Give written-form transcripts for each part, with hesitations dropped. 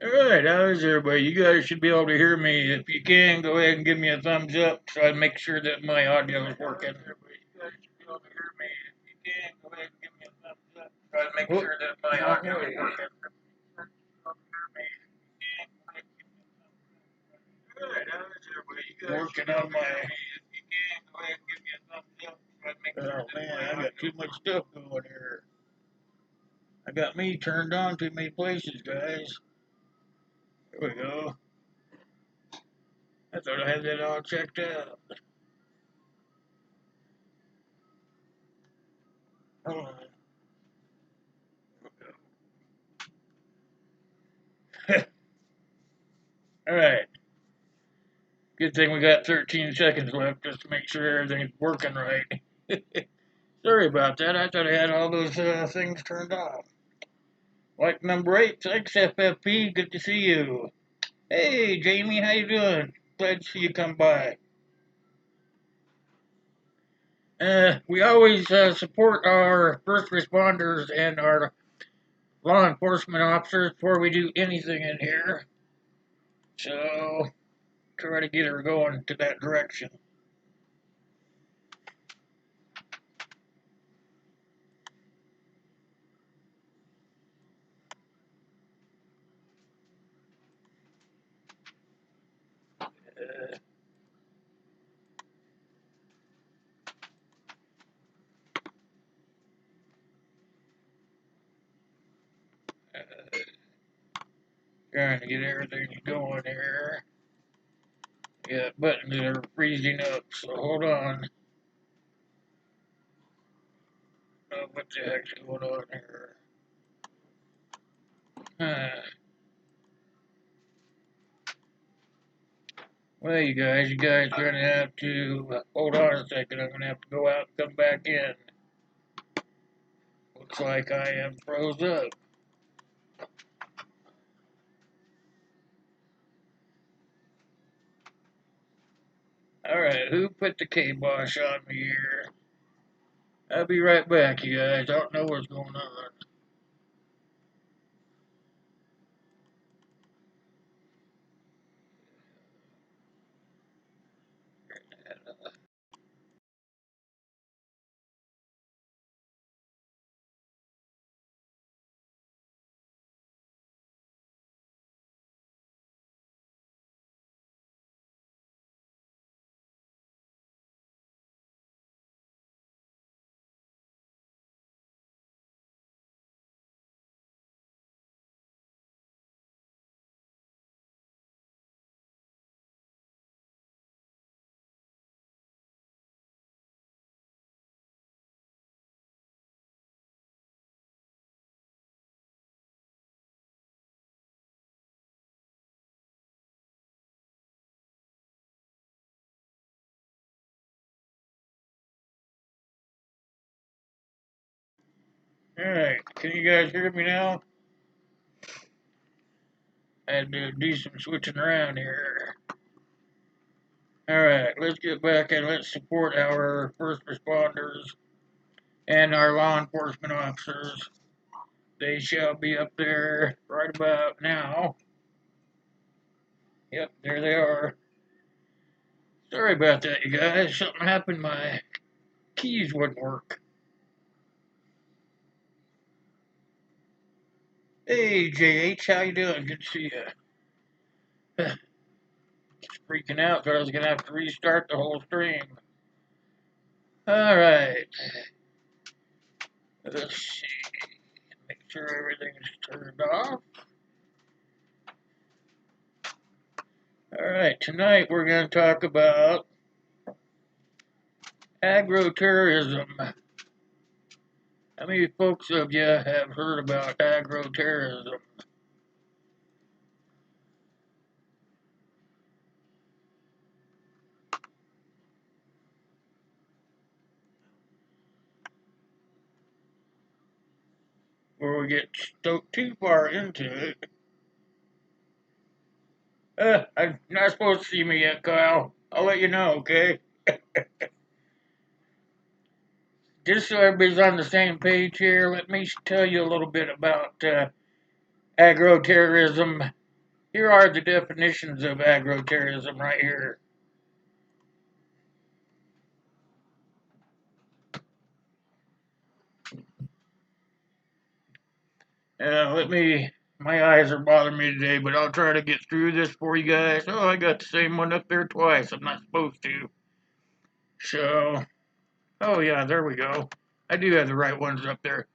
Alright, how is everybody? You guys should be able to hear me. If you can, go ahead and give me a thumbs up so I make sure that my audio is working. You guys should be able to hear me. If you can, go ahead and give me a thumbs up so I make sure that my audio is working. Alright, how is everybody? You guys working on my. If you can, go ahead and give me a thumbs up so I make sure that man, I got too much stuff going here. I got me turned on too many places, guys. There we go. I thought I had that all checked out. Hold on. Alright. Good thing we got 13 seconds left just to make sure everything's working right. Sorry about that. I thought I had all those things turned off. Like number 8, thanks FFP. Good to see you. Hey Jamie, how you doing? Glad to see you come by. We always support our first responders and our law enforcement officers before we do anything in here. So try to get her going to that direction. Uh, Trying to get everything going here. Yeah, buttons are freezing up, so hold on. What the heck's going on here? Well, you guys gonna have to hold on a second. I'm gonna have to go out and come back in. Looks like I am froze up. Alright, who put the kibosh on me here? I'll be right back, you guys. I don't know what's going on. Alright, can you guys hear me now? I had to do some switching around here. Alright, let's get back and let's support our first responders and our law enforcement officers. They shall be up there right about now. Yep, there they are. Sorry about that, you guys. Something happened. My keys wouldn't work. Hey, JH, how you doing? Good to see you. Just freaking out that I was gonna have to restart the whole stream. All right. Let's see. Make sure everything's turned off. All right. Tonight we're gonna talk about agro-terrorism. How many folks of you have heard about agro-terrorism? Before we get too far into it, I'm not supposed to see me yet, Kyle. I'll let you know, okay? Just so everybody's on the same page here, let me tell you a little bit about agro-terrorism Here are the definitions of agro-terrorism right here. My eyes are bothering me today, but I'll try to get through this for you guys. Oh, I got the same one up there twice. I'm not supposed to. So, oh yeah, there we go. I do have the right ones up there.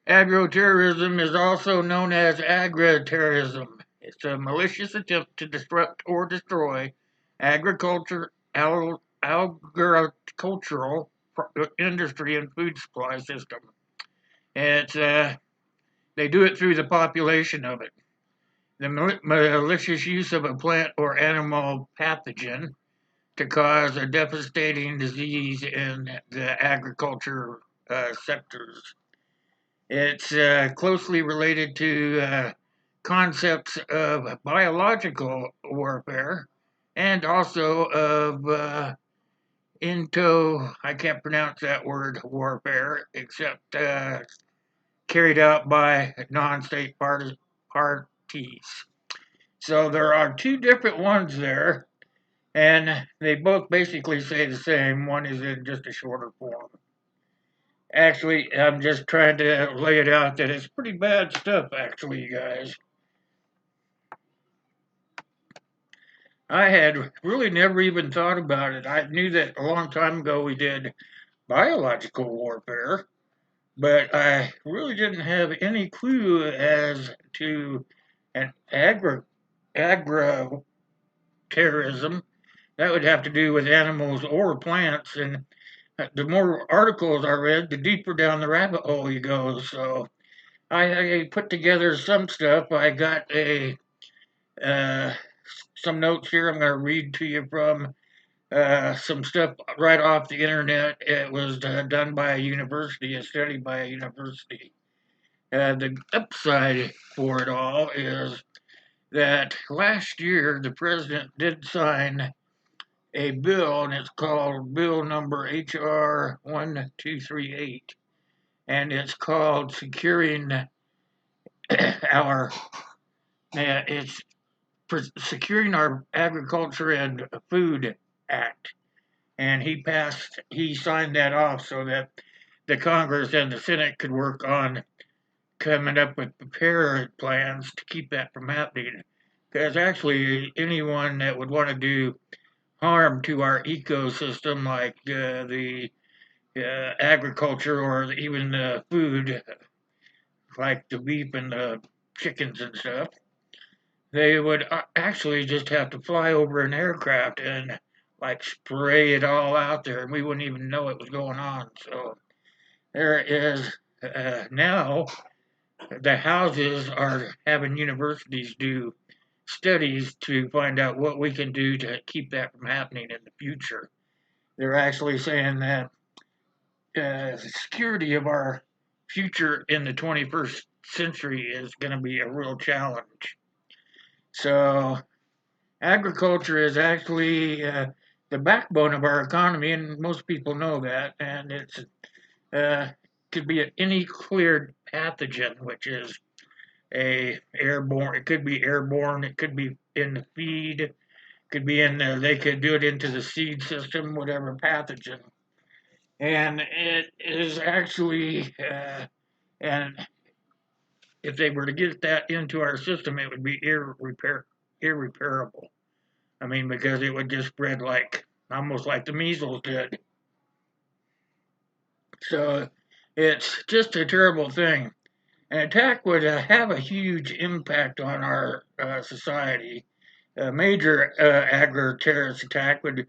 Agro-terrorism is also known as agri-terrorism. It's a malicious attempt to disrupt or destroy agricultural industry and food supply system. It's they do it through the population of it. The malicious use of a plant or animal pathogen to cause a devastating disease in the agriculture sectors. It's closely related to concepts of biological warfare and also of I can't pronounce that word, warfare, except carried out by non-state parties. So there are two different ones there, and they both basically say the same. One is in just a shorter form. Actually, I'm just trying to lay it out that it's pretty bad stuff, actually, you guys. I had really never even thought about it. I knew that a long time ago we did biological warfare, but I really didn't have any clue as to an agro terrorism. That would have to do with animals or plants, and the more articles I read, the deeper down the rabbit hole you go. So I put together some stuff. I got a uh, some notes here. I'm going to read to you from some stuff right off the internet. It was done by a university, a study by a university. The upside for it all is that last year the president did sign a bill, and it's called Bill Number HR 1238, and it's called Securing Our. It's Securing Our Agriculture and Food Act, and he signed that off so that the Congress and the Senate could work on coming up with prepared plans to keep that from happening. Because actually, anyone that would want to do harm to our ecosystem, like the agriculture or even the food, like the beef and the chickens and stuff, they would actually just have to fly over an aircraft and like spray it all out there, and we wouldn't even know it was going on. So there is now the houses are having universities do studies to find out what we can do to keep that from happening in the future. They're actually saying that the security of our future in the 21st century is going to be a real challenge. So agriculture is actually the backbone of our economy, and most people know that. And it's uh, could be any cleared pathogen, which is a airborne. It could be airborne. It could be in the feed. It could be in the. They could do it into the seed system, whatever pathogen. And it is actually, and if they were to get that into our system, it would be irreparable. I mean, because it would just spread like almost like the measles did. So it's just a terrible thing. An attack would have a huge impact on our society. A major agro-terrorist attack would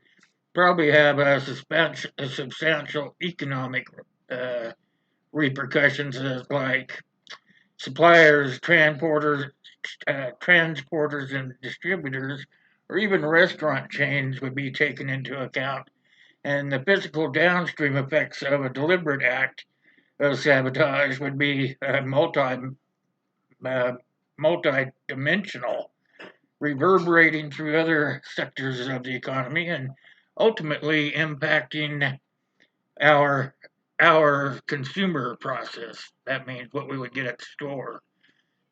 probably have a substantial economic uh, repercussions, like suppliers, transporters, and distributors, or even restaurant chains would be taken into account, and the physical downstream effects of a deliberate act of sabotage would be uh, multi-dimensional, reverberating through other sectors of the economy and ultimately impacting our consumer process. That means what we would get at the store.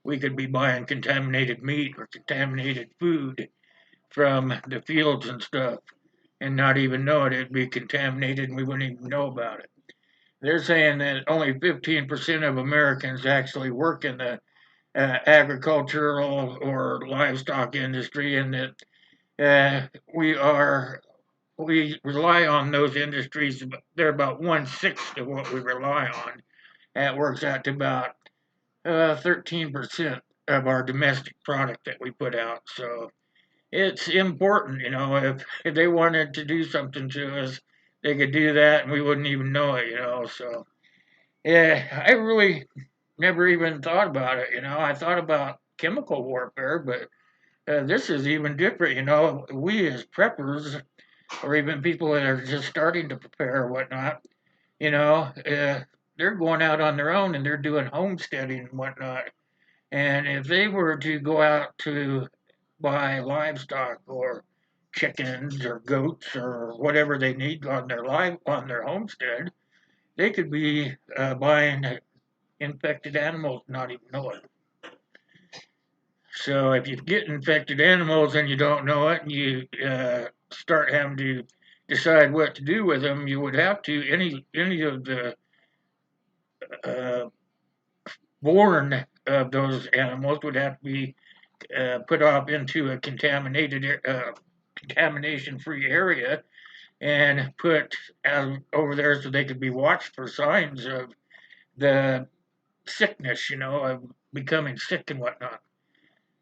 we could be buying contaminated meat or contaminated food from the fields and stuff and not even know it. It'd be contaminated and we wouldn't even know about it. They're saying that only 15% of Americans actually work in the agricultural or livestock industry, and that we are we rely on those industries. They're about 1/6 of what we rely on. That works out to about 13% of our domestic product that we put out. So it's important, if they wanted to do something to us, they could do that and we wouldn't even know it. So yeah, I really never even thought about it. I thought about chemical warfare, but this is even different. We as preppers, or even people that are just starting to prepare or whatnot, they're going out on their own and they're doing homesteading and whatnot. And if they were to go out to buy livestock or chickens or goats or whatever they need on their homestead, they could be buying infected animals, not even know it. So if you get infected animals and you don't know it, and you start having to decide what to do with them, you would have to any of the uh, born of those animals would have to be put off into a contamination-free area and put over there so they could be watched for signs of the sickness, of becoming sick and whatnot.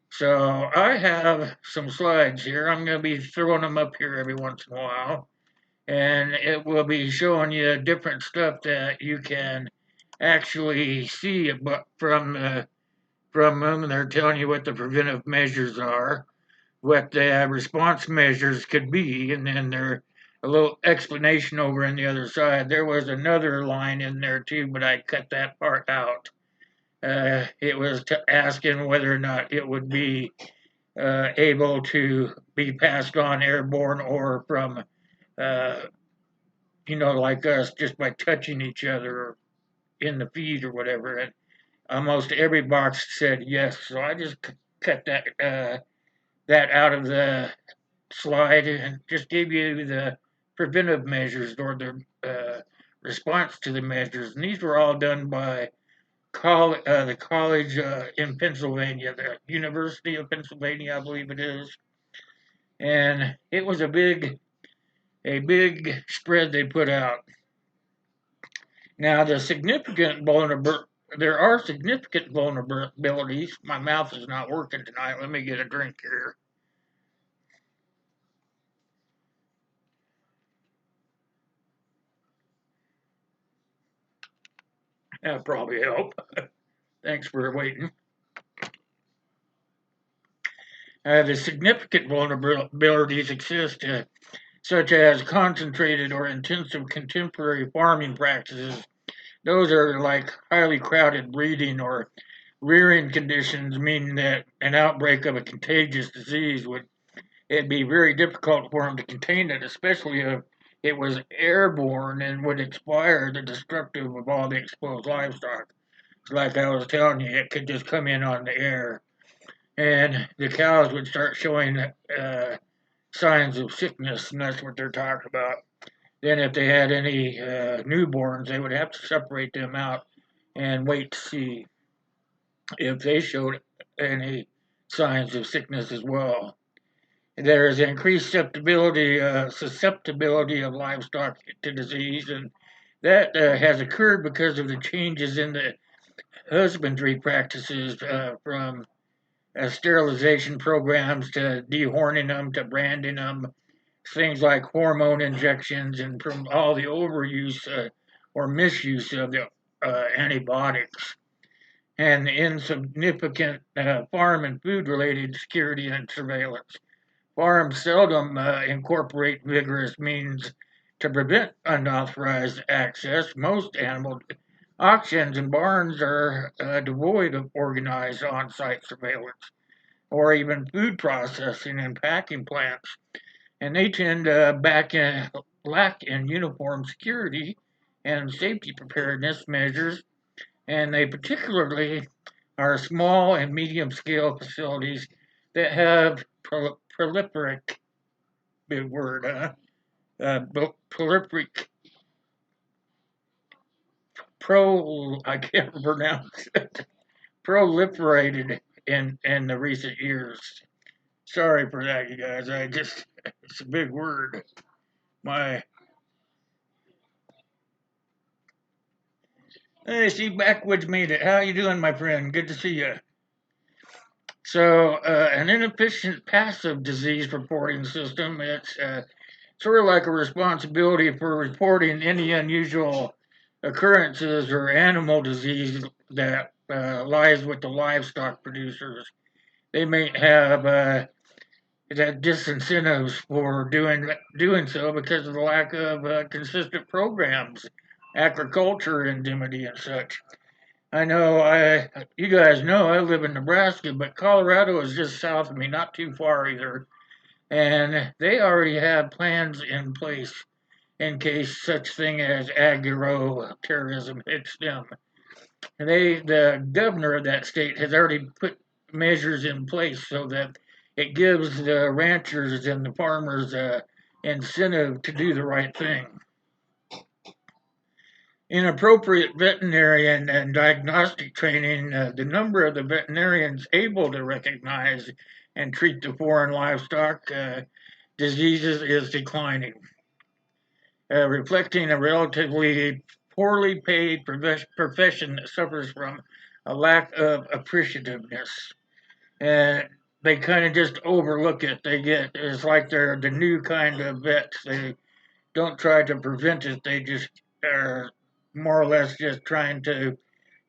So I have some slides here. I'm going to be throwing them up here every once in a while, and it will be showing you different stuff that you can actually see from them. They're telling you what the preventive measures are, what the response measures could be, and then there a little explanation over on the other side. There was another line in there too, but I cut that part out. It was asking whether or not it would be able to be passed on airborne or from, uh, like us, just by touching each other in the feed or whatever. And almost every box said yes. So I just cut that out of the slide and just gave you the preventive measures or the response to the measures. And these were all done by the college in Pennsylvania, the University of Pennsylvania, I believe it is. And it was a big spread they put out. Now, there are significant vulnerabilities. My mouth is not working tonight. Let me get a drink here. That'll probably help. Thanks for waiting. The significant vulnerabilities exist, such as concentrated or intensive contemporary farming practices. Those are like highly crowded breeding or rearing conditions, meaning that an outbreak of a contagious disease would it'd be very difficult for them to contain it, especially if it was airborne and would inspire the destructive of all the exposed livestock. Like I was telling you, it could just come in on the air, and the cows would start showing signs of sickness, and that's what they're talking about. Then, if they had any newborns, they would have to separate them out and wait to see if they showed any signs of sickness as well. There is increased susceptibility of livestock to disease, and that has occurred because of the changes in the husbandry practices from sterilization programs to dehorning them to branding them, things like hormone injections, and from all the overuse or misuse of the antibiotics, and insignificant farm and food related security and surveillance. Farms seldom incorporate vigorous means to prevent unauthorized access. Most animal auctions and barns are devoid of organized on site surveillance or even food processing and packing plants, and they tend to lack in uniform security and safety preparedness measures, and they particularly are small and medium scale facilities that have prolific, big word, prolific, I can't pronounce it, proliferated in the recent years. Sorry for that, you guys. It's a big word. My, hey, see, Backwoods made it. How you doing, my friend? Good to see you. So, an inefficient passive disease reporting system, it's sort of like a responsibility for reporting any unusual occurrences or animal disease that lies with the livestock producers. They may have disincentives for doing so because of the lack of consistent programs, agriculture indemnity and such. I know you guys know I live in Nebraska, but Colorado is just south of me, not too far either, and they already have plans in place in case such thing as agro-terrorism hits them. And the governor of that state has already put measures in place so that it gives the ranchers and the farmers incentive to do the right thing. Inappropriate veterinarian and diagnostic training, the number of the veterinarians able to recognize and treat the foreign livestock diseases is declining, reflecting a relatively poorly paid profession that suffers from a lack of appreciativeness. And they kind of just overlook it. It's like they're the new kind of vets. They don't try to prevent it. They just are more or less just trying to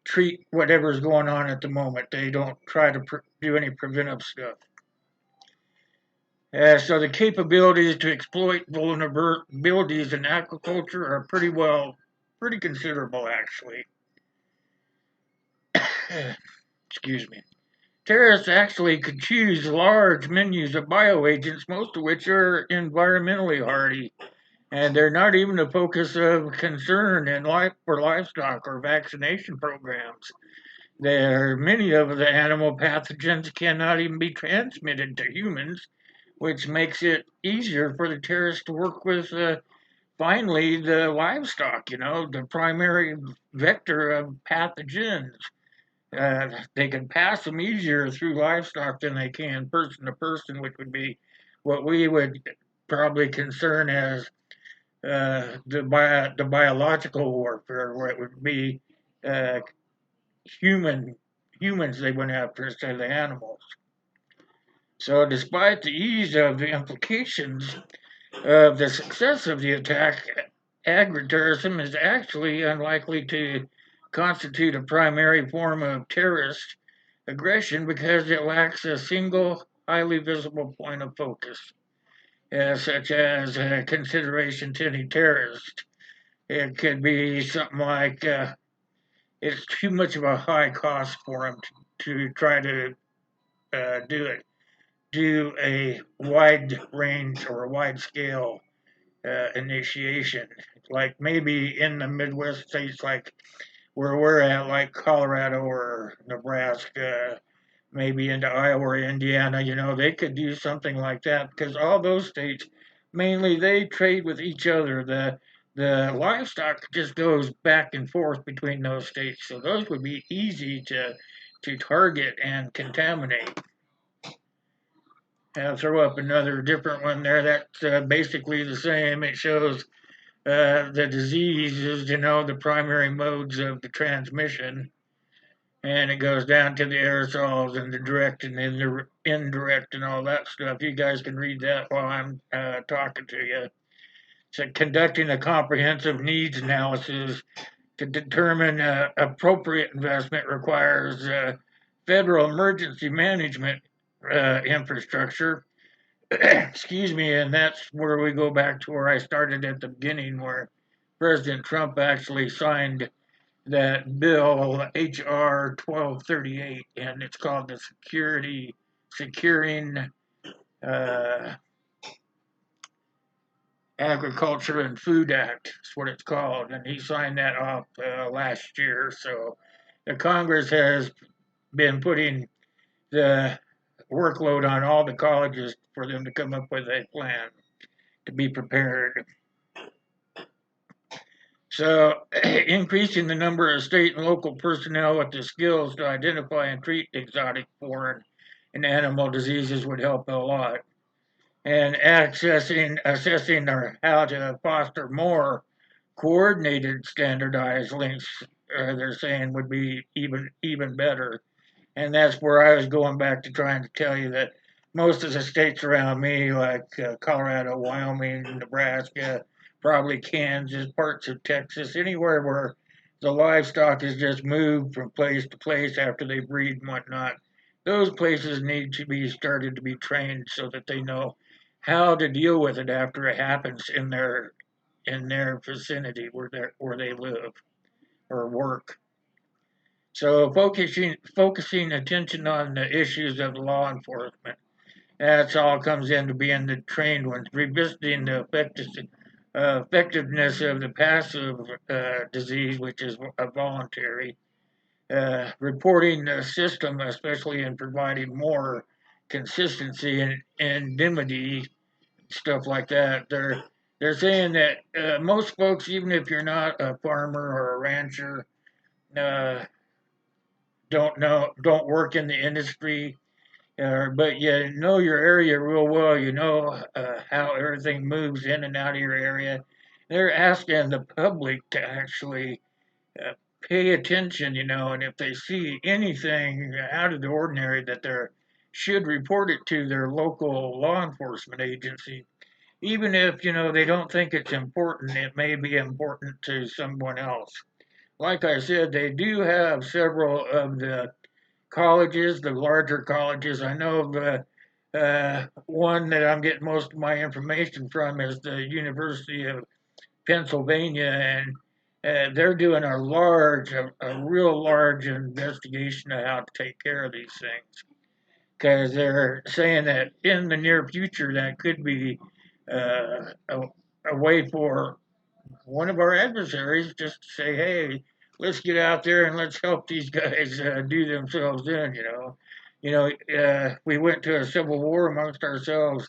treat whatever's going on at the moment. They don't try to do any preventive stuff. So the capabilities to exploit vulnerabilities in aquaculture are pretty considerable actually. Excuse me. Terrorists actually could choose large menus of bioagents, most of which are environmentally hardy, and they're not even a focus of concern in life for livestock or vaccination programs. There, many of the animal pathogens cannot even be transmitted to humans, which makes it easier for the terrorists to work with finally the livestock, the primary vector of pathogens. They can pass them easier through livestock than they can person to person, which would be what we would probably concern as the biological warfare, where it would be uh, human humans they went after instead of the animals. So, despite the ease of the implications of the success of the attack, agri-terrorism is actually unlikely to constitute a primary form of terrorist aggression because it lacks a single highly visible point of focus, such as consideration to any terrorist. It could be something like it's too much of a high cost for them to try to do it, do a wide range or a wide scale initiation. Like maybe in the Midwest states, like where we're at, like Colorado or Nebraska, maybe into Iowa or Indiana, they could do something like that because all those states, mainly they trade with each other. The livestock just goes back and forth between those states, so those would be easy to target and contaminate. I'll throw up another different one there that's basically the same. It shows the diseases, the primary modes of the transmission, and it goes down to the aerosols and the direct and the indirect and all that stuff. You guys can read that while I'm talking to you. So, conducting a comprehensive needs analysis to determine appropriate investment requires federal emergency management infrastructure. Excuse me, and that's where we go back to where I started at the beginning, where President Trump actually signed that bill HR 1238, and it's called the Securing uh, Agriculture and Food Act. That's what it's called, and he signed that off last year. So the Congress has been putting the workload on all the colleges for them to come up with a plan to be prepared. So, increasing the number of state and local personnel with the skills to identify and treat exotic, foreign, and animal diseases would help a lot. And assessing or how to foster more coordinated, standardized links, they're saying would be even better. And that's where I was going back to trying to tell you that most of the states around me, like Colorado, Wyoming, Nebraska, probably Kansas, parts of Texas, anywhere where the livestock is just moved from place to place after they breed and whatnot, those places need to be started to be trained so that they know how to deal with it after it happens in their vicinity where they live or work. So focusing attention on the issues of law enforcement. That's all comes into being the trained ones, revisiting the effectiveness of the passive disease, which is a voluntary, reporting the system, especially in providing more consistency and indemnity, stuff like that. They're saying that most folks, even if you're not a farmer or a rancher, uh, don't work in the industry, but you know your area real well. You know how everything moves in and out of your area. They're asking the public to actually uh, pay attention, and if they see anything out of the ordinary, that they should report it to their local law enforcement agency. Even if they don't think it's important, it may be important to someone else. Like I said, they do have several of the colleges, the larger colleges. I know the one that I'm getting most of my information from is the University of Pennsylvania, and they're doing a real large investigation of how to take care of these things. Because they're saying that in the near future, that could be a way for one of our adversaries just to say, hey, let's get out there and let's help these guys do themselves in. We went to a civil war amongst ourselves.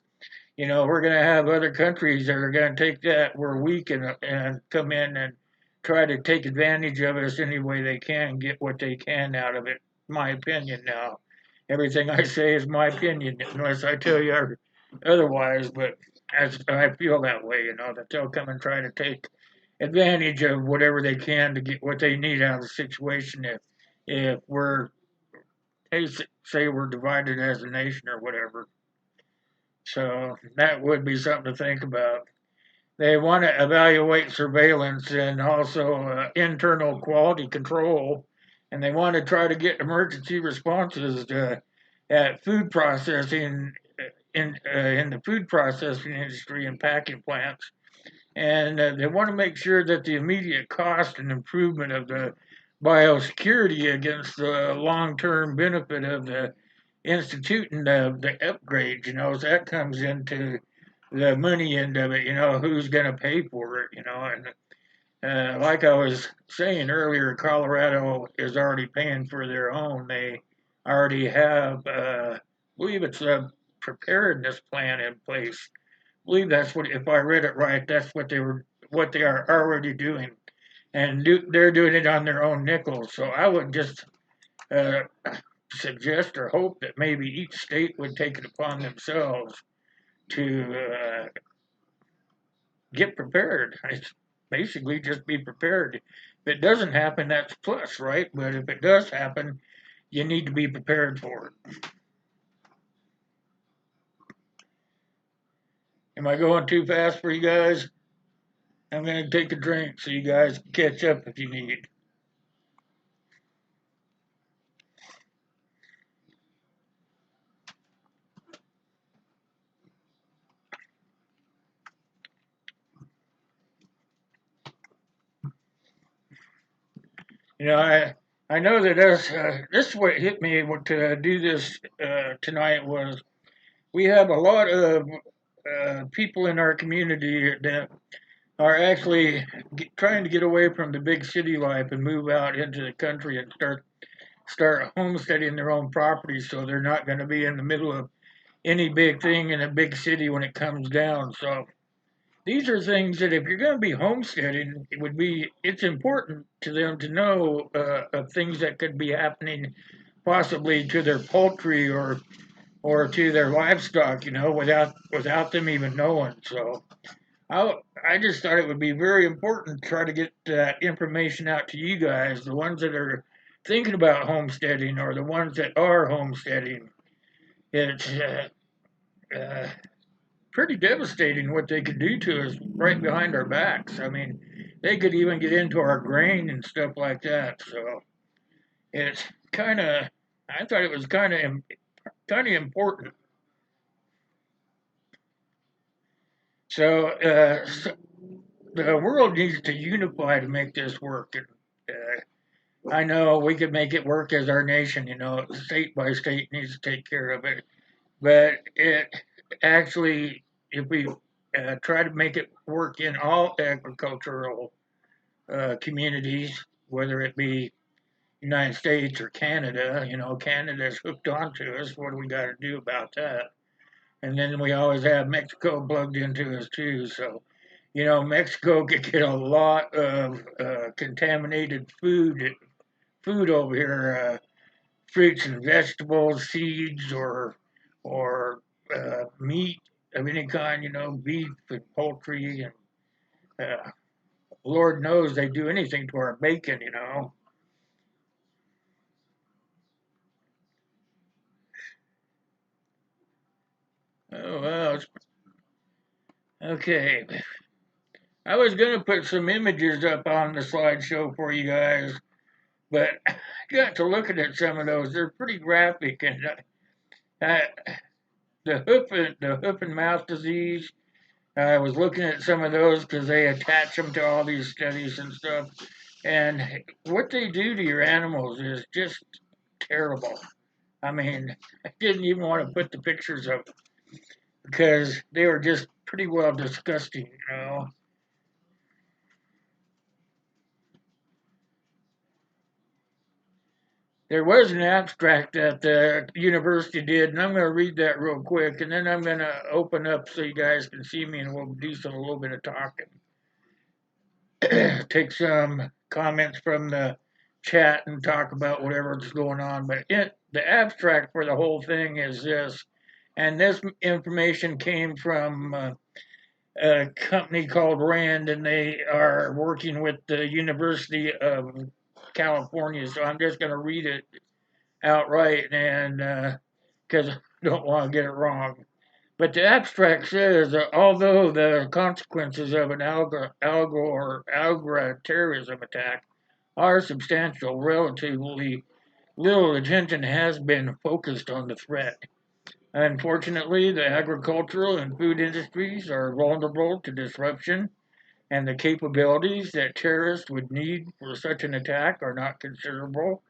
We're going to have other countries that are going to take that we're weak and come in and try to take advantage of us any way they can, get what they can out of it. My opinion now. Everything I say is my opinion, unless I tell you otherwise. But as I feel that way, that they'll come and try to take advantage of whatever they can to get what they need out of the situation. If we're they say we're divided as a nation or whatever, so that would be something to think about. They want to evaluate surveillance and also internal quality control, and they want to try to get emergency responses at food processing in the food processing industry and packing plants. And they want to make sure that the immediate cost and improvement of the biosecurity against the long-term benefit of the instituting of the upgrades. So that comes into the money end of it. Who's going to pay for it. And like I was saying earlier, Colorado is already paying for their own. They already have, I believe it's a preparedness plan in place. I believe that's what, if I read it right, that's what they are already doing, and they're doing it on their own nickel. So I would just uh, suggest or hope that maybe each state would take it upon themselves to get prepared. It's basically just be prepared. If it doesn't happen, that's plus, right? But if it does happen, you need to be prepared for it. Am I going too fast for you guys? I'm going to take a drink so you guys can catch up if you need. I know that this what hit me to do this tonight was we have a lot of people in our community that are actually trying to get away from the big city life and move out into the country and start start homesteading their own property so they're not going to be in the middle of any big thing in a big city when it comes down. So these are things that if you're going to be homesteading, it's important to them to know of things that could be happening possibly to their poultry or to their livestock, without them even knowing. So I just thought it would be very important to try to get that information out to you guys, the ones that are thinking about homesteading or the ones that are homesteading. It's uh, pretty devastating what they could do to us right behind our backs. I mean, they could even get into our grain and stuff like that. So it's kind of, I thought it was kind of important. So the world needs to unify to make this work. And I know we could make it work as our nation. State by state needs to take care of it. But it actually, if we try to make it work in all agricultural communities, whether it be United States or Canada, Canada's hooked onto us. What do we got to do about that? And then we always have Mexico plugged into us too. So, Mexico could get a lot of contaminated food over here, fruits and vegetables, seeds, or meat of any kind. Beef and poultry, and Lord knows they do anything to our bacon. Oh well, okay. I was gonna put some images up on the slideshow for you guys, but I got to looking at some of those. They're pretty graphic, and uh, the hoof and mouth disease. I was looking at some of those because they attach them to all these studies and stuff. And what they do to your animals is just terrible. I mean, I didn't even want to put the pictures up because they were just pretty well disgusting. There was an abstract that the university did, and I'm going to read that real quick, and then I'm going to open up so you guys can see me, and we'll do a little bit of talking. Take some comments from the chat and talk about whatever's going on. But the abstract for the whole thing is this, and this information came from a company called Rand, and they are working with the University of California. So I'm just going to read it outright, and because I don't want to get it wrong. But the abstract says that although the consequences of an agro-terrorism attack are substantial, relatively little attention has been focused on the threat. Unfortunately, the agricultural and food industries are vulnerable to disruption, and the capabilities that terrorists would need for such an attack are not considerable.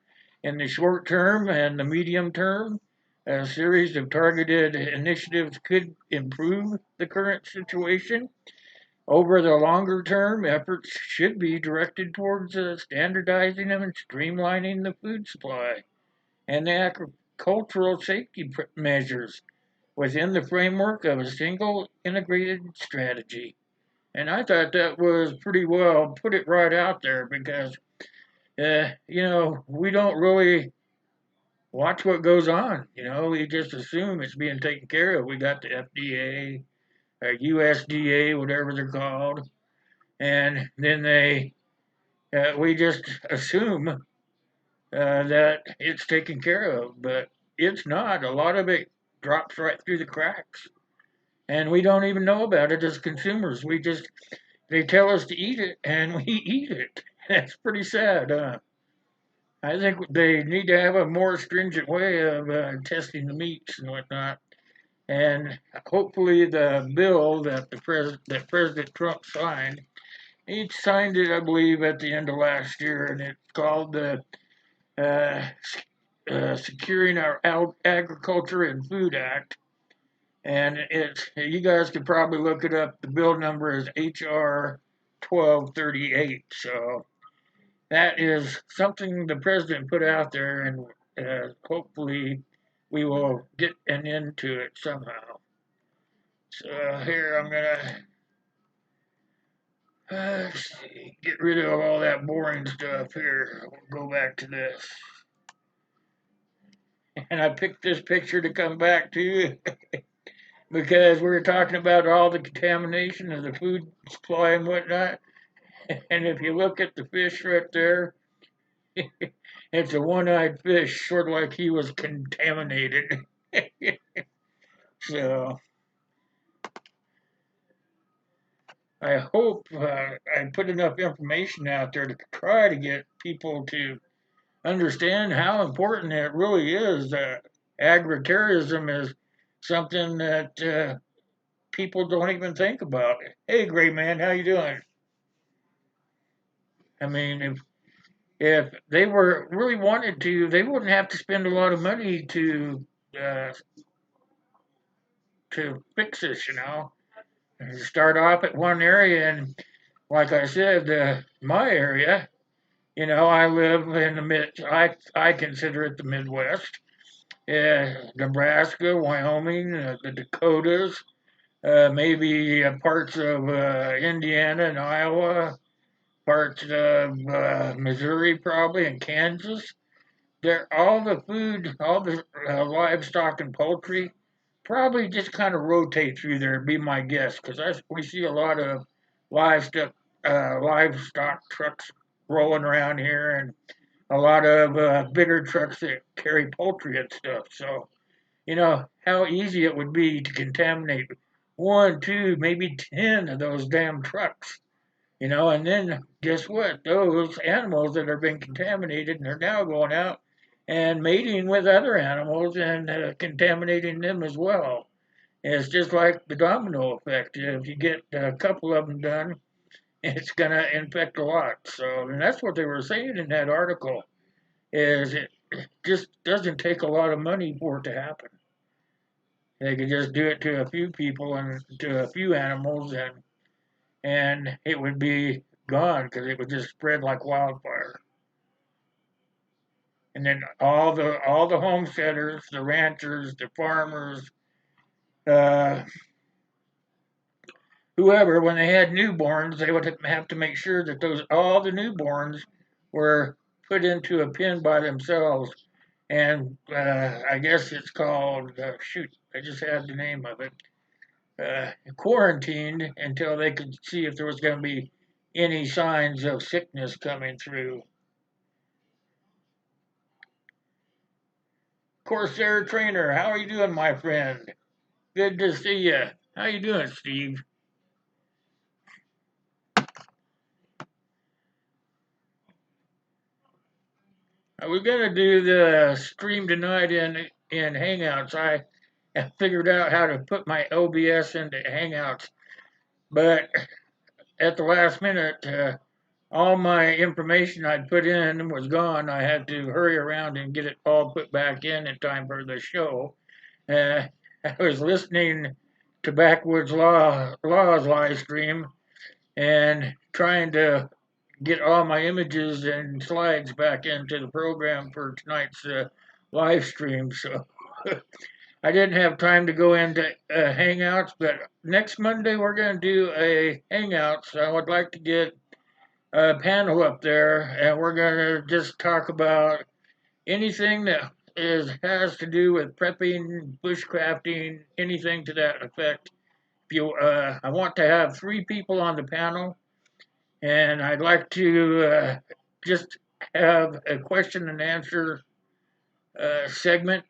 In the short term and the medium term, a series of targeted initiatives could improve the current situation. Over the longer term, efforts should be directed towards standardizing and streamlining the food supply and the agricultural safety measures within the framework of a single integrated strategy. And I thought that was pretty well put it right out there because, we don't really watch what goes on. We just assume it's being taken care of. We got the FDA or USDA, whatever they're called, and then we just assume that it's taken care of, but it's not. A lot of it drops right through the cracks, and we don't even know about it as consumers. They tell us to eat it, and we eat it. That's pretty sad. I think they need to have a more stringent way of testing the meats and whatnot. And hopefully, the bill that President Trump signed, he signed it, I believe, at the end of last year, and it's called the uh, Securing Our Agriculture and Food Act. And you guys could probably look it up. The bill number is HR 1238. So that is something the president put out there, and hopefully we will get an end to it somehow. So here I'm gonna see, get rid of all that boring stuff here. We'll go back to this. And I picked this picture to come back to because we were talking about all the contamination of the food supply and whatnot. And if you look at the fish right there, it's a one-eyed fish, sort of like he was contaminated. So I hope I put enough information out there to try to get people to understand how important it really is. Agro-terrorism is something that people don't even think about. Hey, great man, how you doing? I mean, if they were really wanted to, they wouldn't have to spend a lot of money uh, to fix this. Start off at one area, and like I said, my area. I live in the mid. I consider it the Midwest. Nebraska, Wyoming, the Dakotas, maybe parts of Indiana and Iowa, parts of Missouri, probably, and Kansas. All the food, all the livestock and poultry, probably just kind of rotate through there. Be my guess, because we see a lot of livestock livestock trucks rolling around here, and a lot of bigger trucks that carry poultry and stuff. So how easy it would be to contaminate one, two, maybe 10 of those damn trucks. And then guess what? Those animals that are being contaminated and are now going out and mating with other animals and contaminating them as well. And it's just like the domino effect. If you get a couple of them done, it's going to infect a lot. So, and that's what they were saying in that article, is it just doesn't take a lot of money for it to happen. They could just do it to a few people and to a few animals, and it would be gone because it would just spread like wildfire. And then all the homesteaders, the ranchers, the farmers, uh, whoever, when they had newborns, they would have to make sure that those all the newborns were put into a pen by themselves. And I guess it's called shoot. I just had the name of it. Quarantined until they could see if there was going to be any signs of sickness coming through. Corsair Trainer, how are you doing, my friend? Good to see you. How you doing, Steve? We're gonna do the stream tonight in Hangouts. I have figured out how to put my OBS into Hangouts, but at the last minute, all my information I'd put in was gone. I had to hurry around and get it all put back in time for the show. Uh, I was listening to Backwoods Law's live stream and trying to get all my images and slides back into the program for tonight's live stream. So I didn't have time to go into Hangouts, but next Monday we're going to do a Hangouts. I would like to get a panel up there, and we're going to just talk about anything that has to do with prepping, bushcrafting, anything to that effect. I want to have 3 people on the panel, and I'd like to just have a question and answer segment,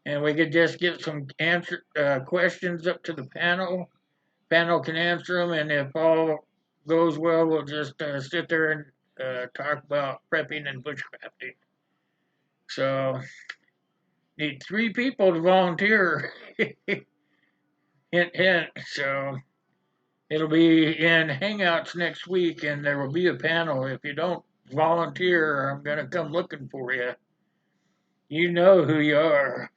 and we could just get some answer questions up to the panel. Panel can answer them, and if all goes well, we'll just sit there and talk about prepping and bushcrafting. So need 3 people to volunteer. Hint, hint. So it'll be in Hangouts next week, and there will be a panel. If you don't volunteer, I'm going to come looking for you. You know who you are.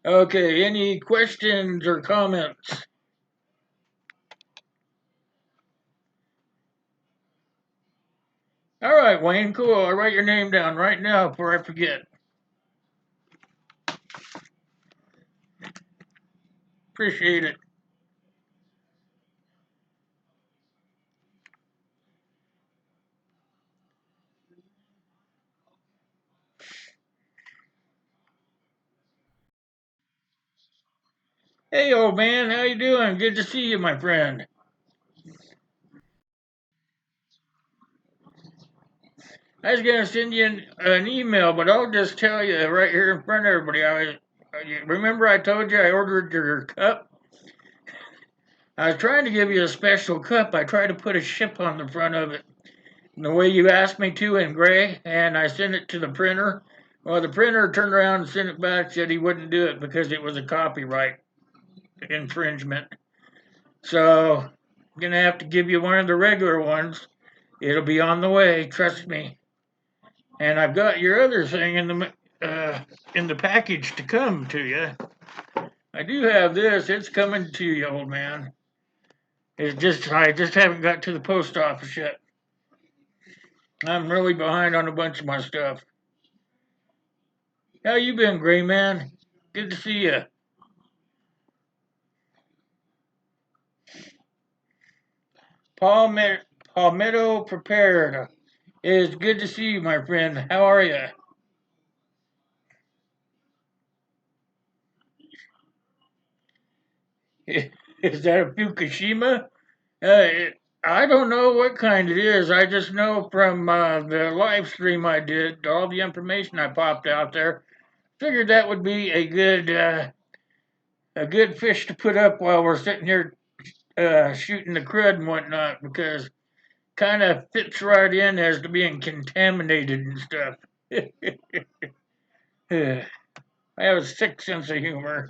Okay, any questions or comments? All right, Wayne, cool. I'll write your name down right now before I forget. Appreciate it. Hey, old man, how you doing? Good to see you, my friend. I was gonna send you an email, but I'll just tell you right here in front of everybody. Remember I told you I ordered your cup. I was trying to give you a special cup. I tried to put a ship on the front of it, the way you asked me to in gray, and I sent it to the printer. Well, the printer turned around and sent it back, said he wouldn't do it because it was a copyright infringement. So I'm gonna have to give you one of the regular ones. It'll be on the way, trust me. And I've got your other thing in the package to come to you. I do have this. It's coming to you, old man. I just haven't got to the post office yet. I'm really behind on a bunch of my stuff. How you been, Gray Man? Good to see you. Palmetto, Palmetto Prepared. It's good to see you, my friend. How are you? Is that a Fukushima? I don't know what kind it is. I just know from the live stream I did, all the information I popped out there. Figured that would be a good fish to put up while we're sitting here shooting the crud and whatnot, because kind of fits right in as to being contaminated and stuff. I have a sick sense of humor.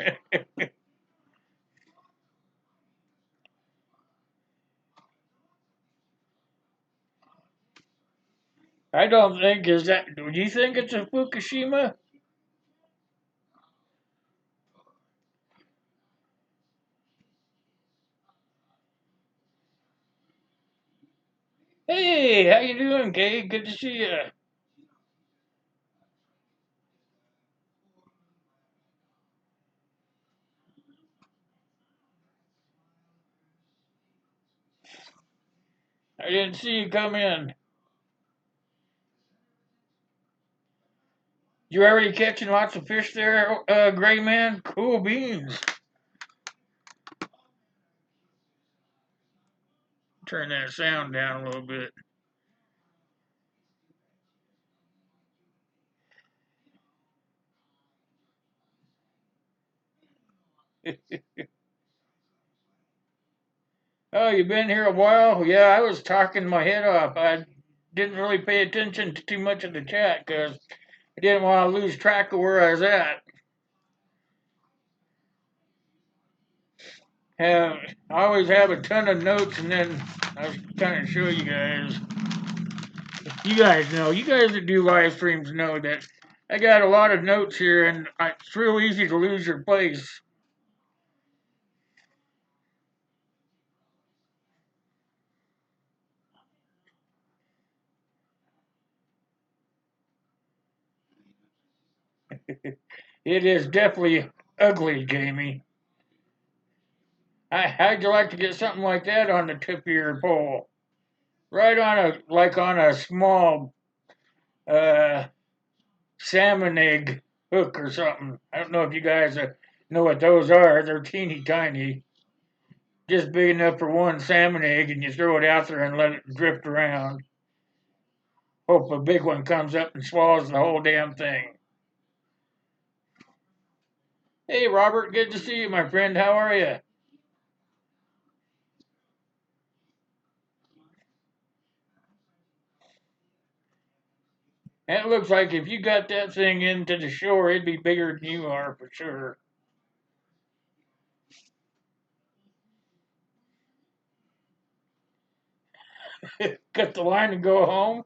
I don't think is that. Do you think it's a Fukushima? Hey, how you doing, Kay? Good to see you. I didn't see you come in. You already catching lots of fish there, Gray Man? Cool beans. Turn that sound down a little bit. Oh, you been here a while? Yeah, I was talking my head off. I didn't really pay attention to too much of the chat because I didn't want to lose track of where I was at. Have I always have a ton of notes, and then I was kind of show you guys. You guys know, you guys that do live streams know that I got a lot of notes here, and it's real easy to lose your place. It is definitely ugly, Jamie. How'd you like to get something like that on the tip of your pole? Right on on a small uh, salmon egg hook or something. I don't know if you guys know what those are. They're teeny tiny, just big enough for one salmon egg, and you throw it out there and let it drift around. Hope a big one comes up and swallows the whole damn thing. Hey, Robert, good to see you, my friend. How are you? It looks like if you got that thing into the shore, it'd be bigger than you are for sure. Cut the line and go home?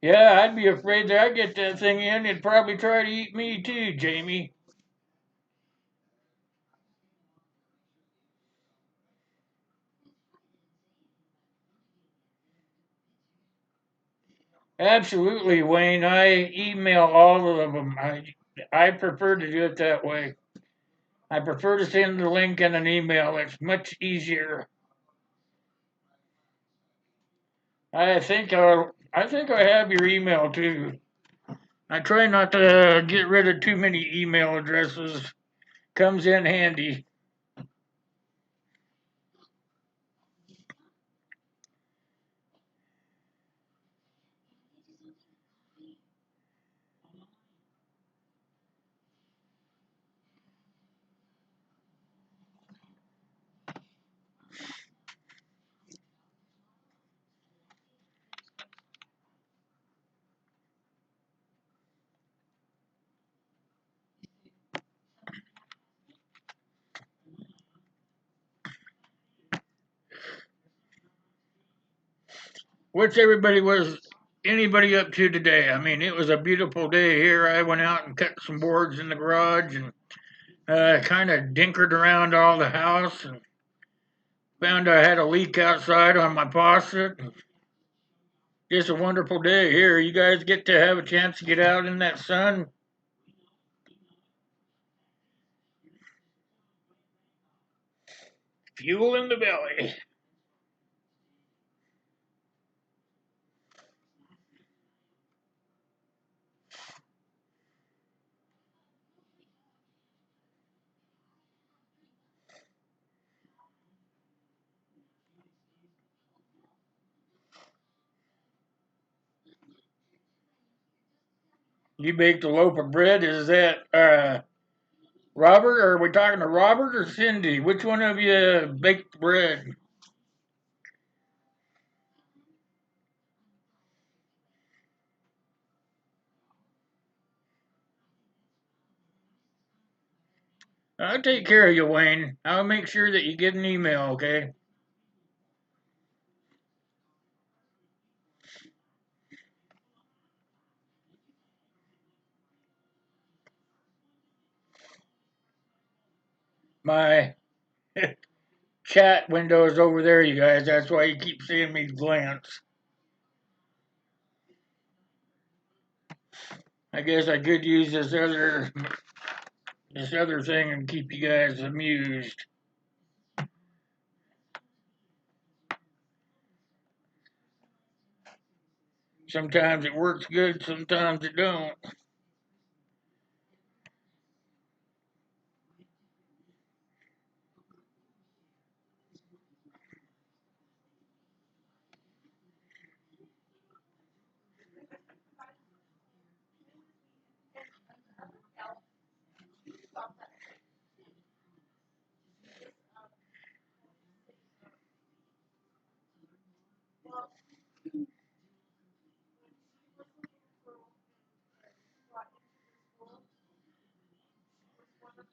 Yeah, I'd be afraid that I get that thing in, it'd probably try to eat me too, Jamie. Absolutely, Wayne. I email all of them. I prefer to do it that way. I prefer to send the link in an email. It's much easier. I think I have your email too. I try not to get rid of too many email addresses. Comes in handy. What's everybody was anybody up to today? I mean, it was a beautiful day here. I went out and cut some boards in the garage and kind of dinkered around all the house and found I had a leak outside on my faucet. Just a wonderful day here. You guys get to have a chance to get out in that sun. Fuel in the belly. You baked a loaf of bread. Is that Robert? Or are we talking to Robert or Cindy? Which one of you baked bread? I'll take care of you, Wayne. I'll make sure that you get an email, okay? My chat window is over there, you guys. That's why you keep seeing me glance. I guess I could use this other thing and keep you guys amused. Sometimes it works good, sometimes it don't.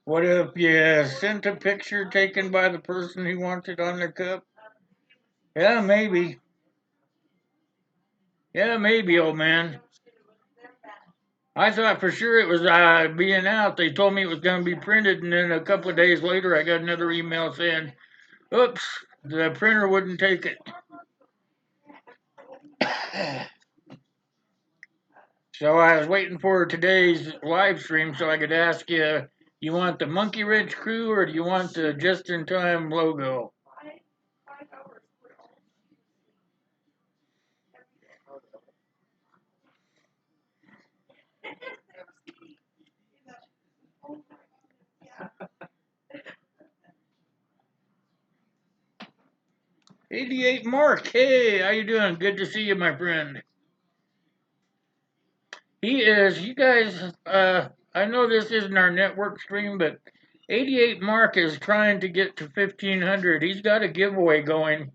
What if you sent a picture taken by the person who wants it on their cup? Yeah, maybe. Yeah, maybe, old man. I thought for sure it was being out. They told me it was going to be printed, and then a couple of days later, I got another email saying, "Oops, the printer wouldn't take it." So I was waiting for today's live stream so I could ask you, you want the Monkey Wrench crew or do you want the Just in Time logo? 88 Mark, hey, how you doing? Good to see you, my friend. He is, you guys, I know this isn't our network stream, but 88 Mark is trying to get to 1500. He's got a giveaway going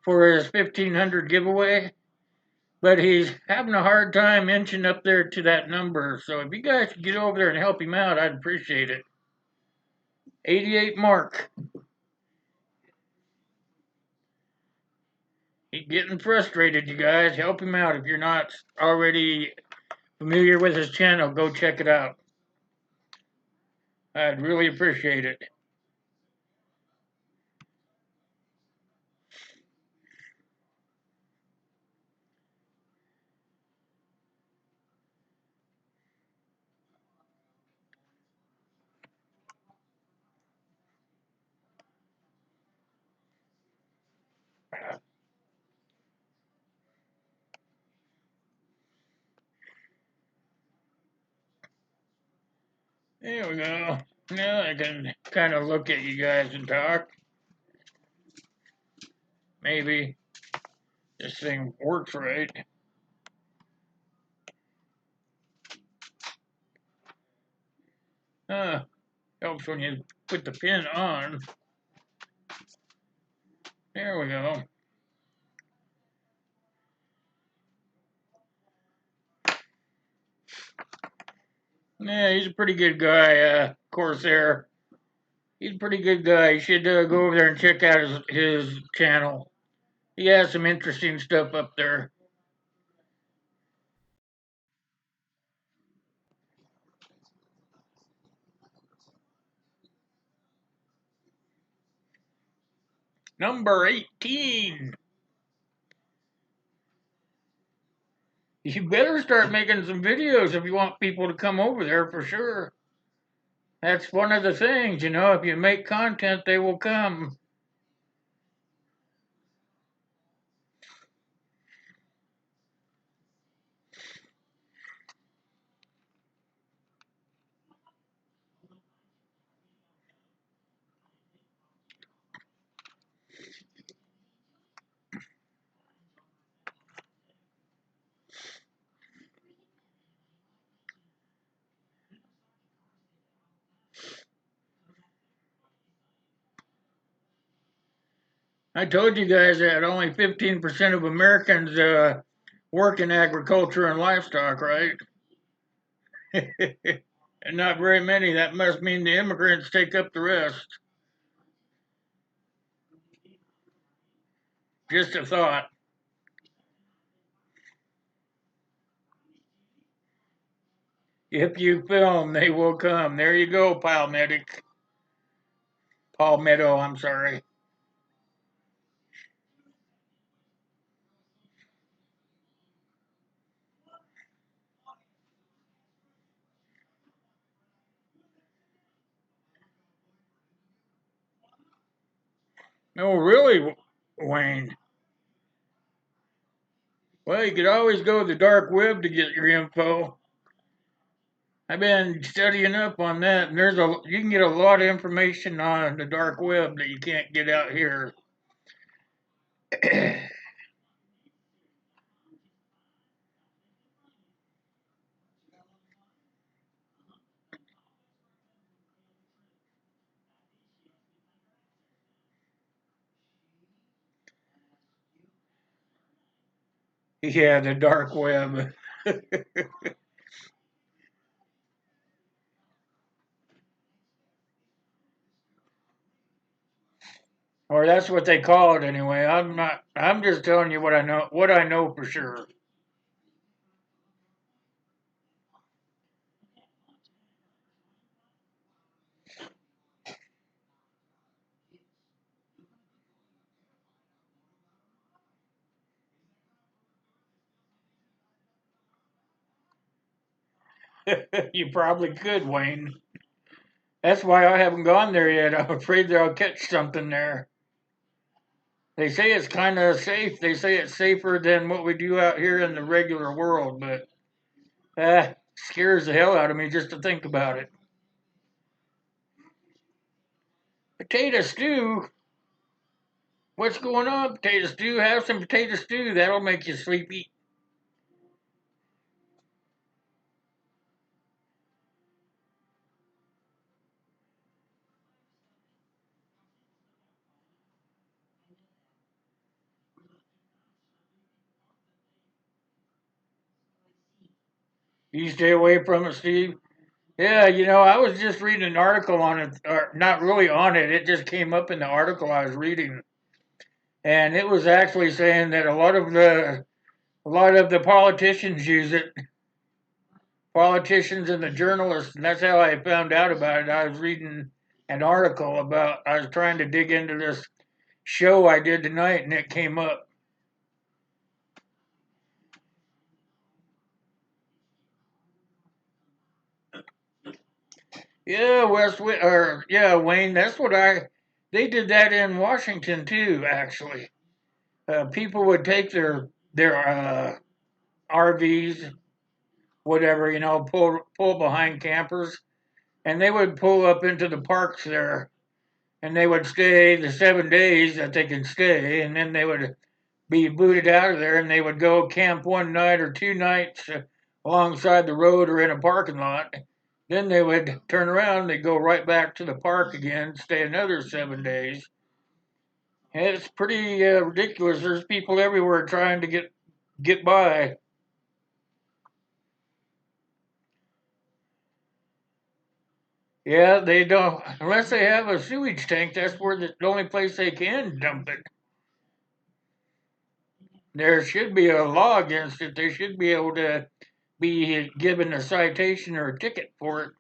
for his 1500 giveaway, but he's having a hard time inching up there to that number. So if you guys could get over there and help him out, I'd appreciate it. 88 Mark. He's getting frustrated, you guys. Help him out. If you're not already familiar with his channel, go check it out. I'd really appreciate it. There we go. Now I can kind of look at you guys and talk. Maybe this thing works right. Helps when you put the pin on. There we go. Yeah, he's a pretty good guy, Corsair. He's a pretty good guy. You should go over there and check out his channel. He has some interesting stuff up there. Number 18. You better start making some videos if you want people to come over there for sure. That's one of the things, if you make content, they will come. I told you guys that only 15% of Americans work in agriculture and livestock, right? And not very many. That must mean the immigrants take up the rest. Just a thought. If you film, they will come. There you go, Palmetto, I'm sorry. No, really, Wayne. Well, you could always go to the dark web to get your info. I've been studying up on that, and you can get a lot of information on the dark web that you can't get out here. Yeah, the dark web. Or that's what they call it anyway. I'm just telling you what I know for sure. You probably could, Wayne. That's why I haven't gone there yet. I'm afraid that I'll catch something there. They say it's kind of safe. They say it's safer than what we do out here in the regular world, but scares the hell out of me just to think about it. Potato stew? What's going on, potato stew? Have some potato stew. That'll make you sleepy. You stay away from it, Steve. Yeah, I was just reading an article on it, or not really on it. It just came up in the article I was reading, and it was actually saying that a lot of the politicians use it, politicians and the journalists, and that's how I found out about it. I was reading an article about. I was trying to dig into this show I did tonight, and it came up. Yeah, Wayne. That's what I. They did that in Washington too, actually. people would take their RVs, whatever, pull behind campers, and they would pull up into the parks there, and they would stay the 7 days that they can stay, and then they would be booted out of there, and they would go camp one night or 2 nights alongside the road or in a parking lot. Then they would turn around, they'd go right back to the park again, stay another 7 days. And it's pretty ridiculous. There's people everywhere trying to get by. Yeah, they don't unless they have a sewage tank. That's where the only place they can dump it. There should be a law against it. They should be able to be given a citation or a ticket for it.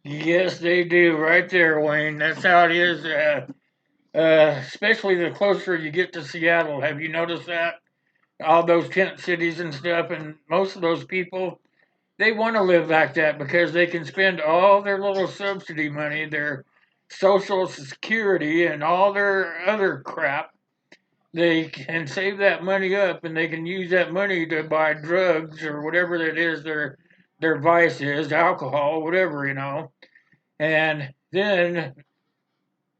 Yes, they do. Right there, Wayne. That's how it is. Especially the closer you get to Seattle. Have you noticed that? All those tent cities and stuff, and most of those people, they want to live like that because they can spend all their little subsidy money, their social security, and all their other crap. They can save that money up, and they can use that money to buy drugs or whatever that is their vice is, alcohol, whatever. And then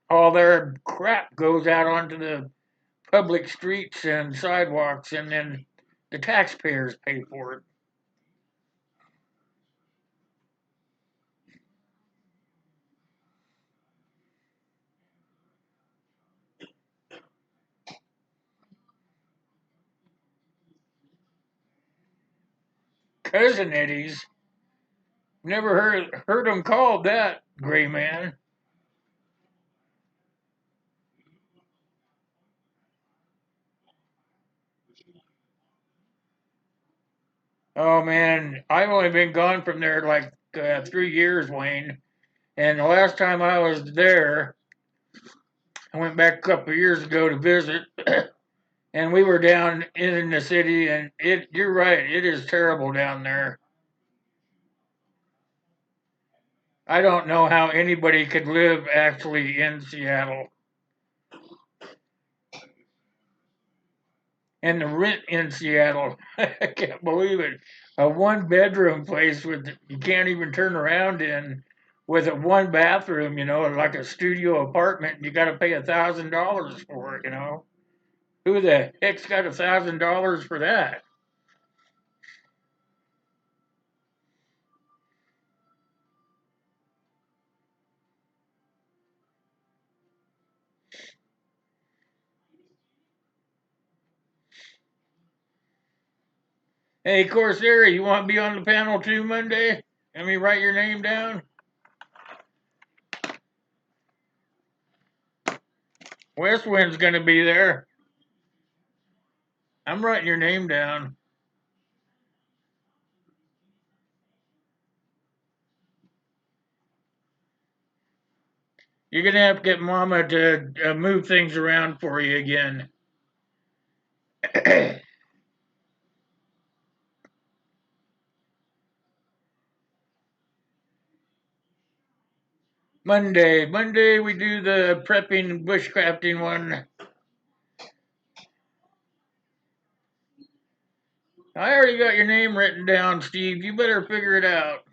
all their crap goes out onto the public streets and sidewalks, and then the taxpayers pay for it. Cousin Eddie's never heard them called that, Gray Man. Oh man, I've only been gone from there like 3 years, Wayne. And the last time I was there, I went back a couple of years ago to visit, and we were down in the city, and you're right, it is terrible down there. I don't know how anybody could live actually in Seattle. And the rent in Seattle, I can't believe it. A one bedroom place with you can't even turn around in with a one bathroom, like a studio apartment, and you got to pay $1,000 for it. Who the heck's got $1,000 for that? Hey, Corsair, you want to be on the panel too Monday? Let me write your name down. Westwind's going to be there. I'm writing your name down. You're going to have to get Mama to move things around for you again. Monday we do the prepping bushcrafting one. I already got your name written down, Steve. You better figure it out.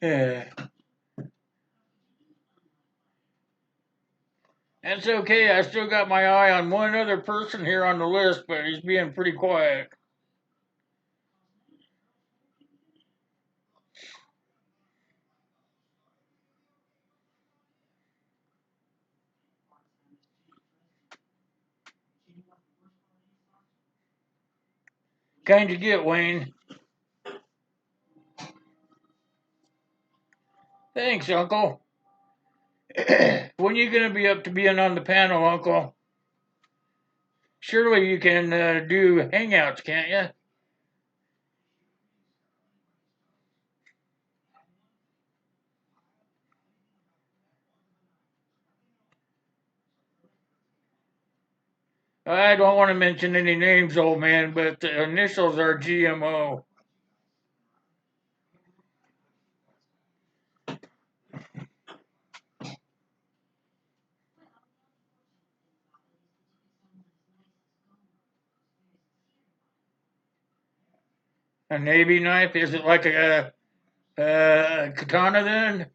Yeah. That's okay. I still got my eye on one other person here on the list, but he's being pretty quiet. Kind you get, Wayne. Thanks, Uncle. When you gonna be up to being on the panel, Uncle? Surely you can do hangouts, can't you? I don't want to mention any names, old man, but the initials are GMO. A Navy knife? Is it like a katana then?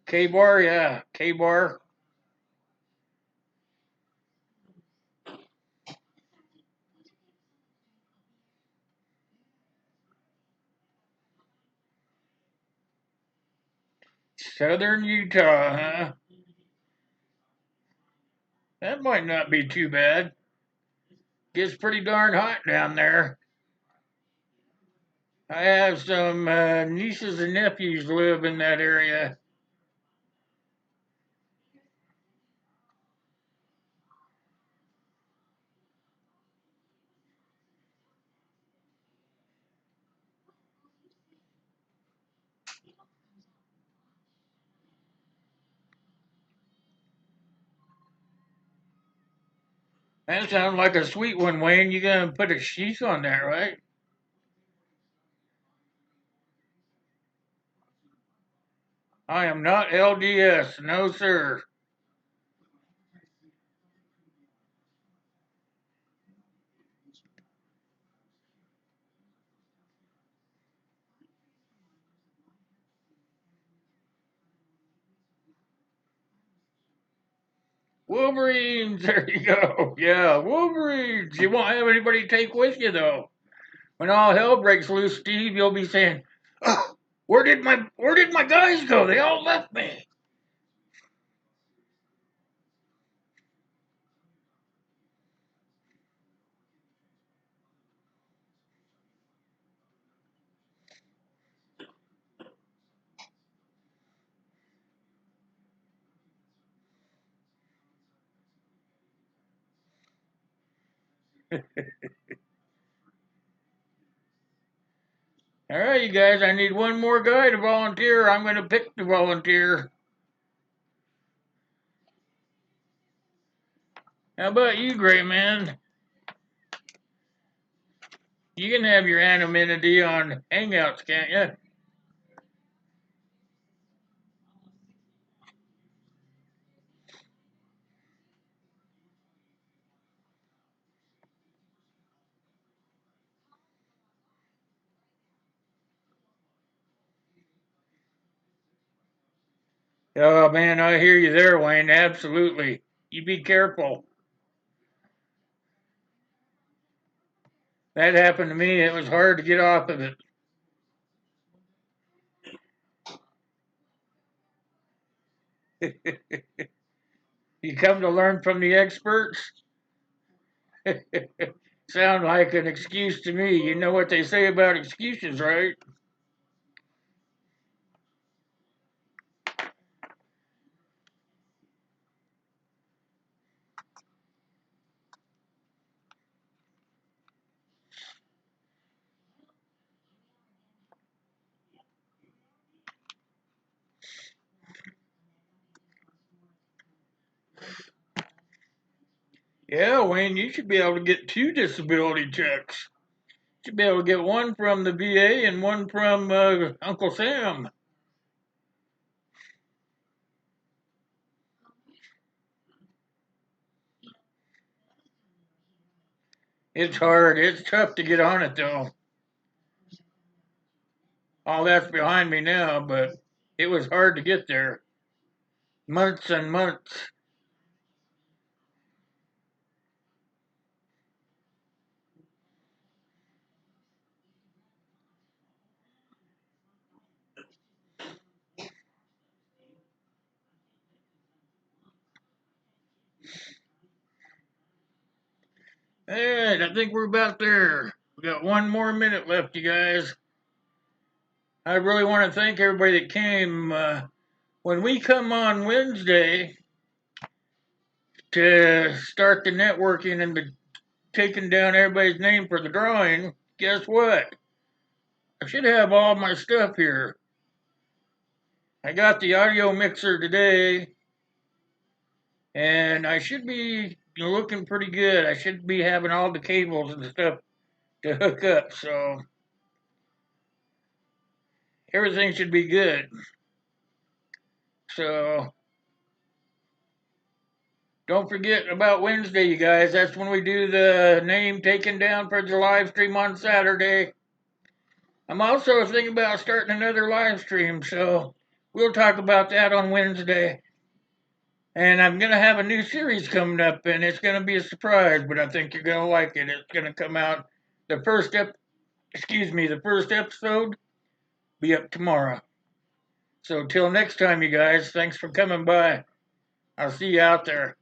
K-bar? Yeah, K-bar. Southern Utah, huh? That might not be too bad. Gets pretty darn hot down there. I have some nieces and nephews live in that area. That sounds like a sweet one, Wayne. You gonna put a sheath on that, right? I am not LDS, no sir. Wolverines, there you go. Yeah, Wolverines. You won't have anybody take with you though. When all hell breaks loose, Steve, you'll be saying, "Oh, where did my guys go? They all left me." All right, you guys, I need one more guy to volunteer. I'm going to pick the volunteer. How about you, Gray Man? You can have your anonymity on Hangouts, can't you? Oh man, I hear you there, Wayne. Absolutely. You be careful. That happened to me. It was hard to get off of it. You come to learn from the experts? Sound like an excuse to me. You know what they say about excuses, right? Yeah, Wayne, you should be able to get two disability checks. You should be able to get one from the VA and one from Uncle Sam. It's hard. It's tough to get on it, though. All that's behind me now, but it was hard to get there. Months and months. All right, I think we're about there. We got one more minute left, you guys. I really want to thank everybody that came. When we come on Wednesday to start the networking and the taking down everybody's name for the drawing, guess what? I should have all my stuff here. I got the audio mixer today, and I should be looking pretty good. I should be having all the cables and stuff to hook up, so everything should be good. So don't forget about Wednesday, you guys. That's when we do the name taken down for the live stream on Saturday. I'm also thinking about starting another live stream, so we'll talk about that on Wednesday. And I'm gonna have a new series coming up, and it's gonna be a surprise, but I think you're gonna like it. It's gonna come out the the first episode be up tomorrow. So till next time, you guys. Thanks for coming by. I'll see you out there.